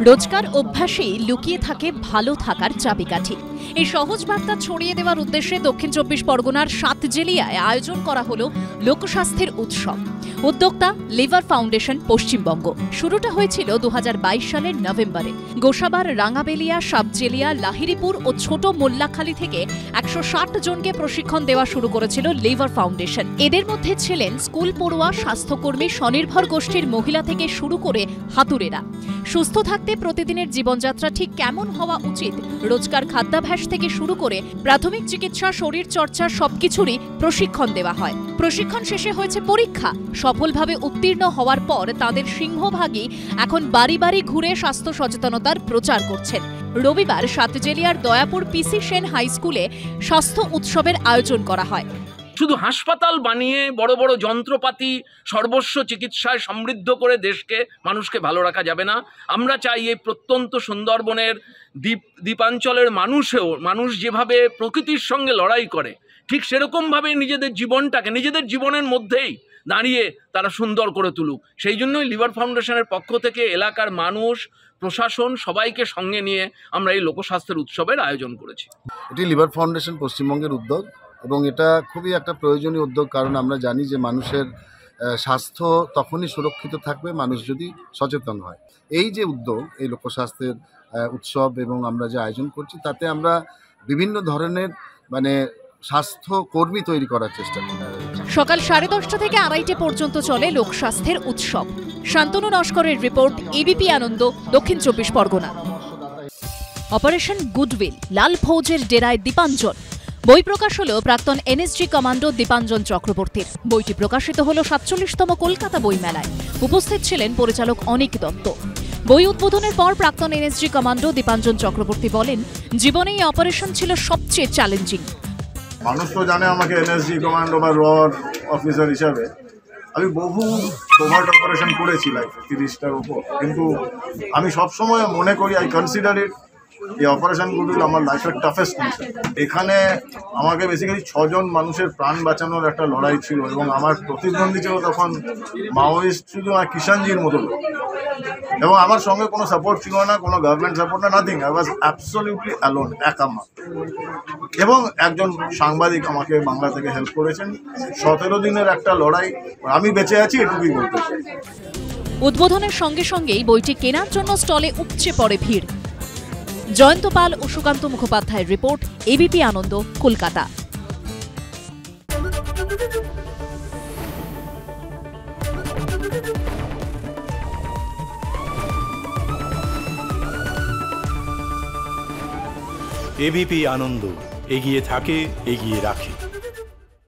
রোজকার অভ্যাসেই লুকিয়ে থাকে ভালো থাকার চাবিকাঠি। এই সহজ বার্তা ছড়িয়ে দেওয়ার উদ্দেশ্যে দক্ষিণ ২৪ পরগনার সাতজেলিয়ায় আয়োজন করা হলো লোকস্বাস্থ্যের উৎসব। উদ্যোক্তা লিভার ফাউন্ডেশন পশ্চিমবঙ্গ। শুরুটা হয়েছিল ২০২২ সালের নভেম্বরে। গোসাবার, রাঙাবেলিয়া, সাবজেলিয়া, লাহিড়িপুর ও ছোট মোল্লাখালী থেকে ১৬০ জনকে প্রশিক্ষণ দেওয়া শুরু করেছিল লিভার ফাউন্ডেশন। এদের মধ্যে ছিলেন স্কুল পড়ুয়া, স্বাস্থ্যকর্মী, স্বনির্ভর গোষ্ঠীর মহিলা থেকে শুরু করে হাতুড়েরা। সুস্থ থাকতে প্রতিদিনের জীবনযাত্রা ঠিক কেমন হওয়া উচিত, রোজকার খাদ্যাভ্যাস থেকে শুরু করে প্রাথমিক চিকিৎসা, শরীর চর্চা সবকিছুরই প্রশিক্ষণ দেওয়া হয়। প্রশিক্ষণ শেষে হয়েছে পরীক্ষা। সফলভাবে উত্তীর্ণ হওয়ার পর তাদের সিংহভাগই এখন বাড়ি বাড়ি ঘুরে স্বাস্থ্য সচেতনতার প্রচার করছেন। রবিবার সাতজেলিয়ার দয়াপুর পিসি সেন হাই স্কুলে স্বাস্থ্য উৎসবের আয়োজন করা হয়। শুধু হাসপাতাল বানিয়ে বড় বড় যন্ত্রপাতি সর্বস্ব চিকিৎসায় সমৃদ্ধ করে দেশকে, মানুষকে ভালো রাখা যাবে না। আমরা চাই এই প্রত্যন্ত সুন্দরবনের দ্বীপাঞ্চলের মানুষ যেভাবে প্রকৃতির সঙ্গে লড়াই করে, ঠিক সেরকমভাবে নিজেদের জীবনটাকে নিজেদের জীবনের মধ্যেই দাঁড়িয়ে তারা সুন্দর করে তুলুক। সেই জন্যই লিভার ফাউন্ডেশনের পক্ষ থেকে এলাকার মানুষ, প্রশাসন সবাইকে সঙ্গে নিয়ে আমরা এই লোকস্বাস্থ্যের উৎসবের আয়োজন করেছি। এটি লিভার ফাউন্ডেশন পশ্চিমবঙ্গের উদ্যোগ এবং এটা খুবই একটা প্রয়োজনীয় উদ্যোগ, কারণ আমরা জানি যে মানুষের স্বাস্থ্য তখনই সুরক্ষিত থাকবে মানুষ যদি সচেতন হয়। এই যে উদ্যোগ, এই লোকস্বাস্থ্যের উৎসব এবং আমরা যে আয়োজন করছি, তাতে আমরা বিভিন্ন ধরনের স্বাস্থ্য কর্মী তৈরি করার চেষ্টা করি। সকাল 10:30 থেকে 2:30 পর্যন্ত চলে লোকস্বাস্থ্যের উৎসব। শান্তনু নস্করের রিপোর্ট, এবিপি আনন্দ, দক্ষিণ 24 পরগনা। অপারেশন গুডউইল, লাল ফৌজের ডেরায় দীপাঞ্জন। বই প্রকাশ হল প্রাক্তন এনএসজি কমান্ডো দীপাঞ্জন চক্রবর্তীর। বইটি প্রকাশিত হল 47তম কলকাতা বইমেলায়। উপস্থিত ছিলেন পরিচালক অনিক দত্ত। বই উদ্বোধনের পর প্রাক্তন এনএসজি কমান্ডো দীপাঞ্জন চক্রবর্তী বলেন, জীবনে এই অপারেশন ছিল সবচেয়ে চ্যালেঞ্জিং। মানুষ তো জানে আমাকে এনএসজি কমান্ডো বা রড অফিসার হিসাবে। আমি বহু কোভার্ট অপারেশন করেছি, লাইফ 30টার উপর, কিন্তু আমি সবসময় মনে করি, আই কনসিডার ইট, এই অপারেশন গুডউইল আমার লাইফের টাফেস্ট মিশন। এখানে আমাকে বেসিক্যালি 6 জন মানুষের প্রাণ বাঁচানোর একটা লড়াই ছিল এবং আমার প্রতিদ্বন্দ্বী ছিল তখন মাওয়িস্ট শুধু কিষাণজির মতো লোক, এবং আমার সঙ্গে কোনো সাপোর্ট ছিল না, কোনো গভর্নমেন্ট সাপোর্ট না, nothing. I was absolutely alone, একা। এবং একজন সাংবাদিক আমাকে বাংলা থেকে হেল্প করেছেন। 17 দিনের একটা লড়াই, আমি বেঁচে আছি এটুকুই বলতে চাই। উদ্বোধনের সঙ্গে সঙ্গেই বইটি কেনার জন্য স্টলে উপচে পড়ে ভিড়। জয়ন্ত পাল ও সুকান্ত মুখোপাধ্যায়ের রিপোর্ট, এবিপি আনন্দ, কলকাতা। এবিপি আনন্দ, এগিয়ে থাকে, এগিয়ে রাখে।